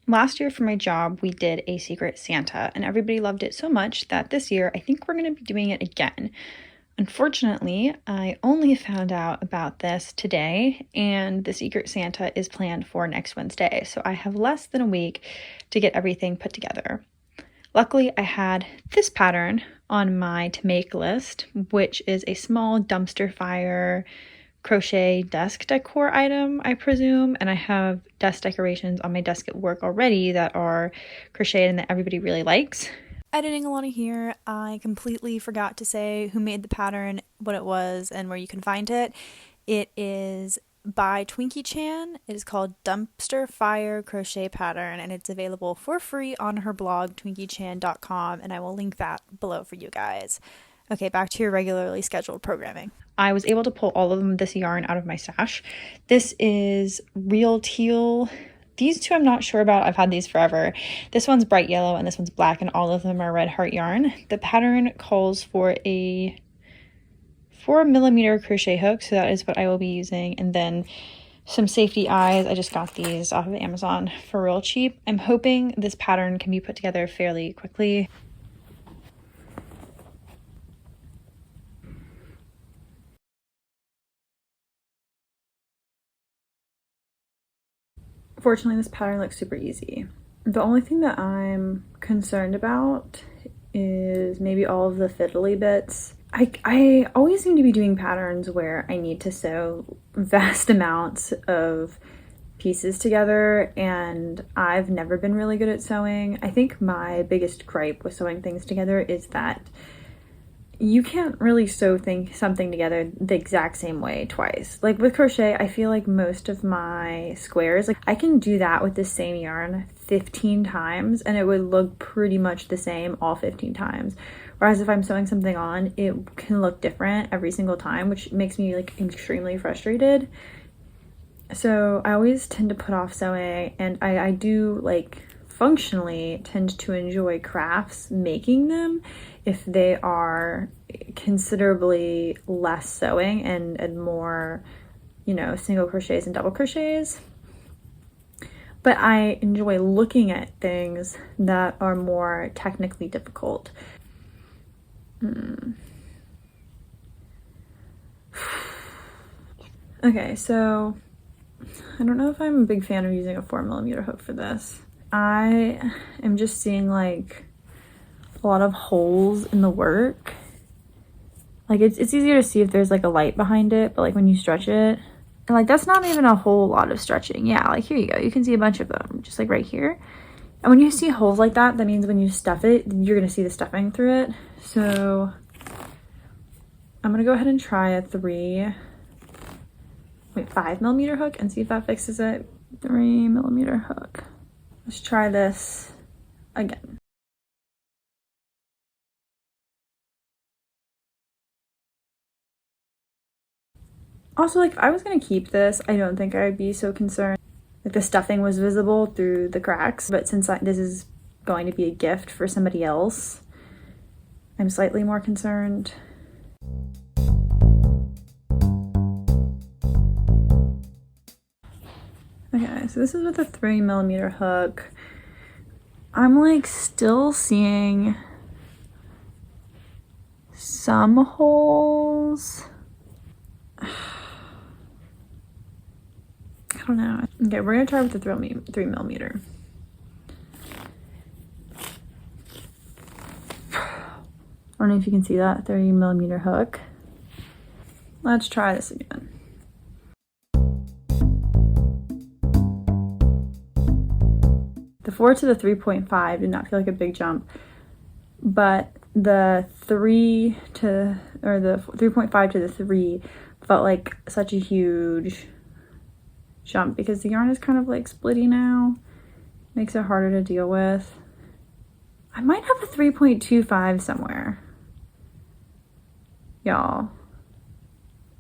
Last year for my job, we did a Secret Santa, and everybody loved it so much that this year I think we're going to be doing it again. Unfortunately, I only found out about this today, and the Secret Santa is planned for next Wednesday, so I have less than a week to get everything put together. Luckily, I had this pattern on my to make list, which is a small dumpster fire crochet desk decor item, I presume, and I have desk decorations on my desk at work already that are crocheted and that everybody really likes. Editing Alana here. I completely forgot to say who made the pattern, what it was, and where you can find it. It is by Twinkie Chan. It is called Dumpster Fire Crochet Pattern, and it's available for free on her blog, twinkiechan.com, and I will link that below for you guys. Okay, back to your regularly scheduled programming. I was able to pull all of this yarn out of my stash. This is real teal. These two I'm not sure about. I've had these forever. This one's bright yellow and this one's black, and all of them are red heart yarn. The pattern calls for a 4mm crochet hook, so that is what I will be using, and then some safety eyes. I just got these off of Amazon for real cheap. I'm hoping this pattern can be put together fairly quickly. Fortunately, this pattern looks super easy. The only thing that I'm concerned about is maybe all of the fiddly bits. I always seem to be doing patterns where I need to sew vast amounts of pieces together, and I've never been really good at sewing. I think my biggest gripe with sewing things together is that you can't really sew something together the exact same way twice. Like with crochet, I feel like most of my squares, like I can do that with the same yarn 15 times and it would look pretty much the same all 15 times. Whereas if I'm sewing something on, it can look different every single time, which makes me like extremely frustrated. So I always tend to put off sewing, and I do like functionally tend to enjoy crafts, making them, if they are considerably less sewing and more, you know, single crochets and double crochets. But I enjoy looking at things that are more technically difficult. Okay, so I don't know if I'm a big fan of using a 4mm hook for this. I am just seeing like a lot of holes in the work. Like it's easier to see if there's like a light behind it, but like when you stretch it, and like that's not even a whole lot of stretching. Yeah, like here you go. You can see a bunch of them just like right here. And when you see holes like that, that means when you stuff it, you're gonna see the stuffing through it. So I'm gonna go ahead and try a 5mm hook and see if that fixes it. 3mm hook. Let's try this again. Also, like if I was gonna keep this, I don't think I would be so concerned if the stuffing was visible through the cracks, but since this is going to be a gift for somebody else, I'm slightly more concerned. Okay, so this is with a 3mm hook. I'm like still seeing some holes. I don't know. Okay, we're gonna try with the 3mm. I don't know if you can see that 3mm hook. Let's try this again. The 4 to the 3.5 did not feel like a big jump, but the 3.5 to the 3 felt like such a huge jump because the yarn is kind of like splitty now. Makes it harder to deal with. I might have a 3.25 somewhere. Y'all,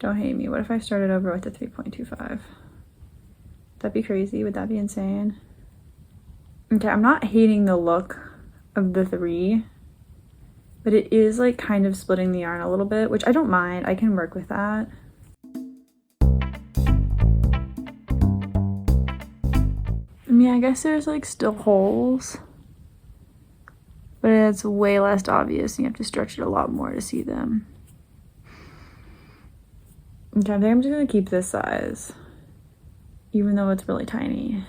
don't hate me. What if I started over with a 3.25? Would that be crazy? Would that be insane? Okay, I'm not hating the look of the 3, but it is like kind of splitting the yarn a little bit, which I don't mind. I can work with that. mean, I guess there's like still holes, but it's way less obvious and you have to stretch it a lot more to see them. Okay, I think I'm just gonna keep this size, even though it's really tiny.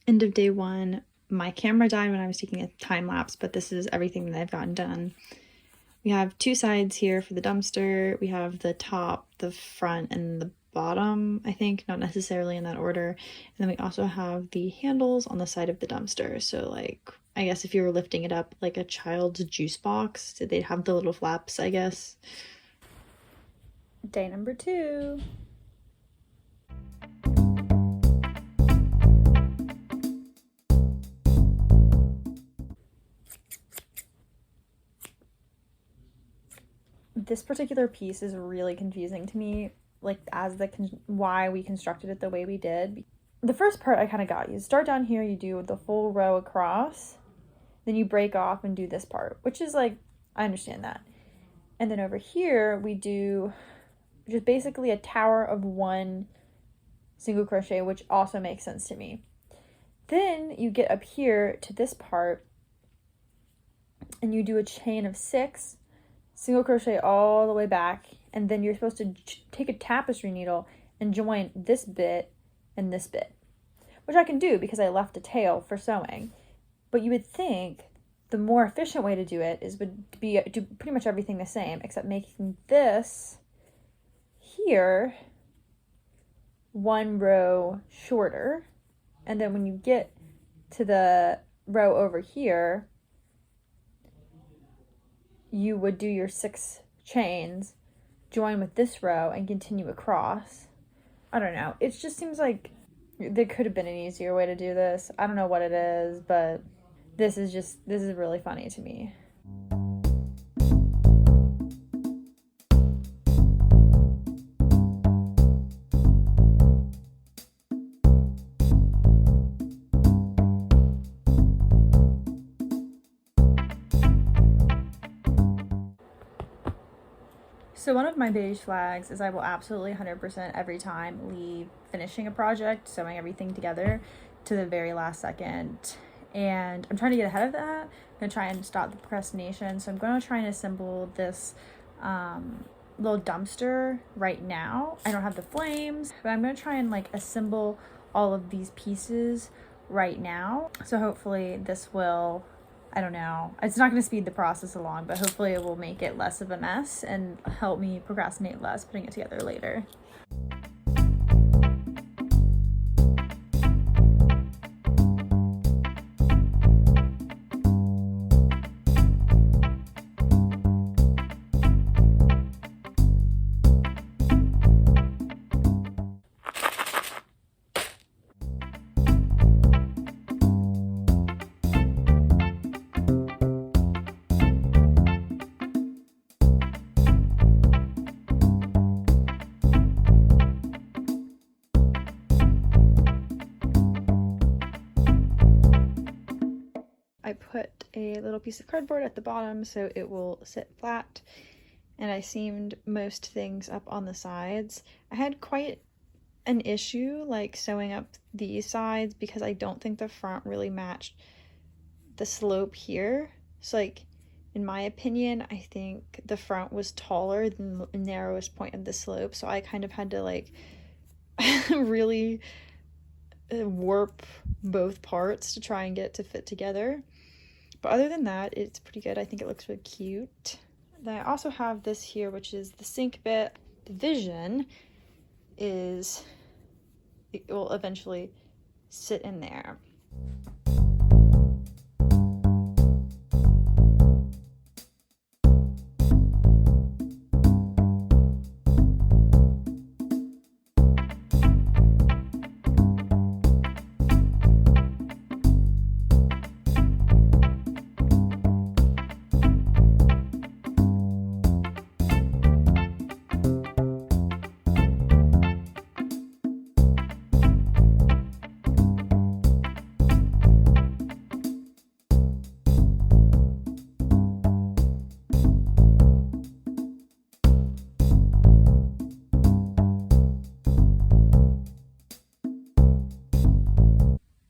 End of day one. My camera died when I was taking a time lapse, but this is everything that I've gotten done. We have two sides here for the dumpster. We have the top, the front, and the bottom, I think, not necessarily in that order. And then we also have the handles on the side of the dumpster. So like, I guess if you were lifting it up like a child's juice box, they'd have the little flaps, I guess. Day number 2. This particular piece is really confusing to me, like as why we constructed it the way we did. The first part I kind of got. You start down here, you do the full row across, then you break off and do this part, which is like, I understand that. And then over here we do just basically a tower of 1 single crochet, which also makes sense to me. Then you get up here to this part and you do a chain of 6, single crochet all the way back, and then you're supposed to take a tapestry needle and join this bit and this bit, which I can do because I left a tail for sewing. But you would think the more efficient way to do it would be do pretty much everything the same, except making this here 1 row shorter, and then when you get to the row over here, you would do your 6 chains, join with this row, and continue across. I don't know. It just seems like there could have been an easier way to do this. I don't know what it is, but this is really funny to me. So one of my beige flags is I will absolutely 100% every time leave finishing a project, sewing everything together to the very last second. And I'm trying to get ahead of that. I'm going to try and stop the procrastination. So I'm going to try and assemble this little dumpster right now. I don't have the flames, but I'm going to try and like assemble all of these pieces right now. So hopefully this will, I don't know, it's not going to speed the process along, but hopefully it will make it less of a mess and help me procrastinate less putting it together later. I put a little piece of cardboard at the bottom so it will sit flat, and I seamed most things up on the sides. I had quite an issue like sewing up these sides because I don't think the front really matched the slope here. So like, in my opinion, I think the front was taller than the narrowest point of the slope, so I kind of had to like really warp both parts to try and get it to fit together. But other than that, it's pretty good. I think it looks really cute. Then I also have this here, which is the sink bit. The vision is it will eventually sit in there.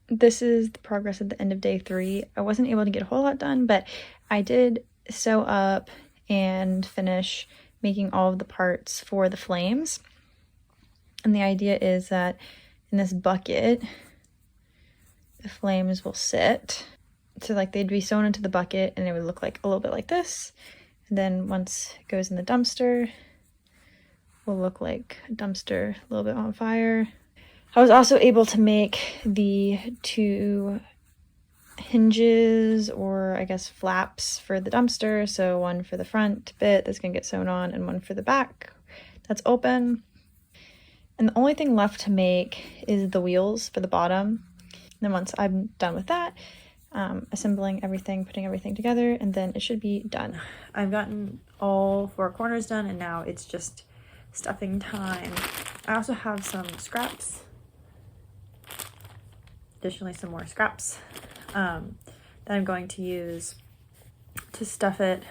this is the progress at the end of day 3. I wasn't able to get a whole lot done, but I did sew up and finish making all of the parts for the flames. And the idea is that in this bucket, the flames will sit. So like they'd be sewn into the bucket and it would look like a little bit like this. And then once it goes in the dumpster, will look like a dumpster a little bit on fire. I was also able to make the 2 hinges, or I guess flaps, for the dumpster. So one for the front bit that's gonna get sewn on and one for the back that's open. And the only thing left to make is the wheels for the bottom. And then once I'm done with that, assembling everything, putting everything together, and then it should be done. I've gotten all 4 corners done, and now it's just stuffing time. I also have some scraps, additionally some more scraps that I'm going to use to stuff it.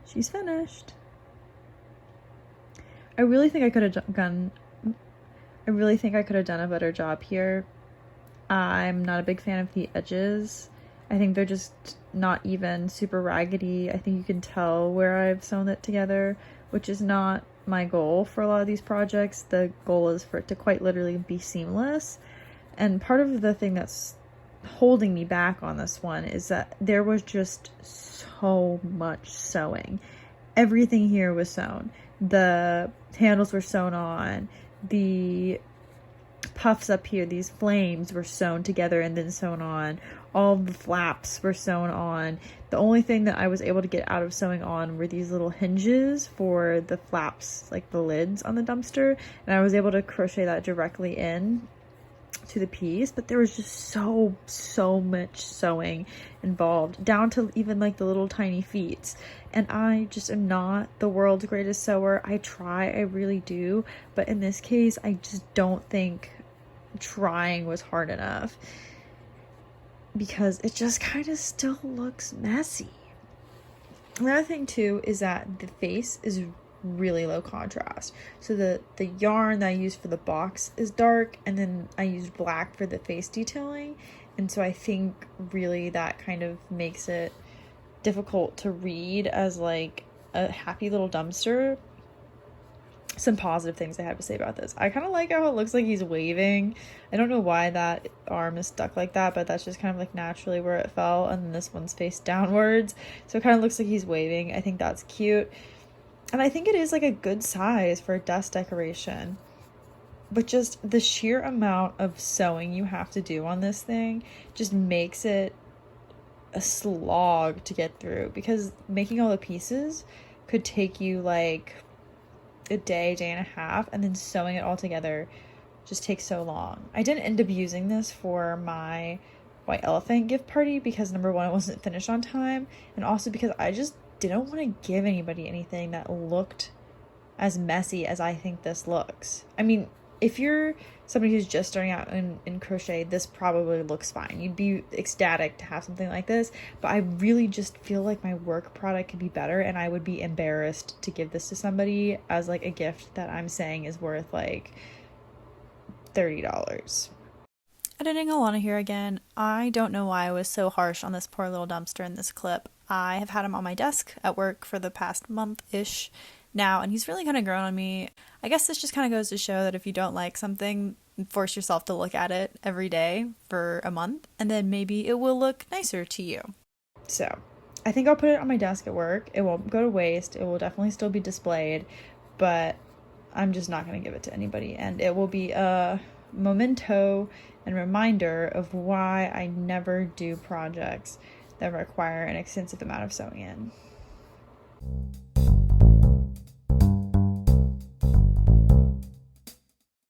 She's finished. I really think I could have done a better job here. I'm not a big fan of the edges. I think they're just not even, super raggedy. I think you can tell where I've sewn it together, which is not my goal for a lot of these projects. The goal is for it to quite literally be seamless. And part of the thing that's holding me back on this one is that there was just so much sewing. Everything here was sewn. The handles were sewn on. The puffs up here, these flames, were sewn together and then sewn on. All the flaps were sewn on. The only thing that I was able to get out of sewing on were these little hinges for the flaps, like the lids on the dumpster, and I was able to crochet that directly in to the piece. But there was just so much sewing involved, down to even like the little tiny feet, and I just am not the world's greatest sewer. I try, I really do, but in this case I just don't think trying was hard enough, because it just kind of still looks messy. Another thing too is that the face is really low contrast. So the yarn that I used for the box is dark, and then I used black for the face detailing, and so I think really that kind of makes it difficult to read as like a happy little dumpster. Some positive things I have to say about this: I kind of like how it looks like he's waving. I don't know why that arm is stuck like that, but that's just kind of like naturally where it fell, and then this one's face downwards, so it kind of looks like he's waving. I think that's cute. And I think it is like a good size for a desk decoration. But just the sheer amount of sewing you have to do on this thing just makes it a slog to get through, because making all the pieces could take you like a day and a half, and then sewing it all together just takes so long. I didn't end up using this for my white elephant gift party because, number one, it wasn't finished on time, and also because I just didn't want to give anybody anything that looked as messy as I think this looks. I mean, if you're somebody who's just starting out in crochet, this probably looks fine. You'd be ecstatic to have something like this, but I really just feel like my work product could be better, and I would be embarrassed to give this to somebody as like a gift that I'm saying is worth like $30. Editing Alana here again. I don't know why I was so harsh on this poor little dumpster in this clip. I have had him on my desk at work for the past month-ish now, and he's really kind of grown on me. I guess this just kind of goes to show that if you don't like something, force yourself to look at it every day for a month, and then maybe it will look nicer to you. So I think I'll put it on my desk at work. It won't go to waste. It will definitely still be displayed, but I'm just not going to give it to anybody, and it will be a memento and reminder of why I never do projects that require an extensive amount of sewing in.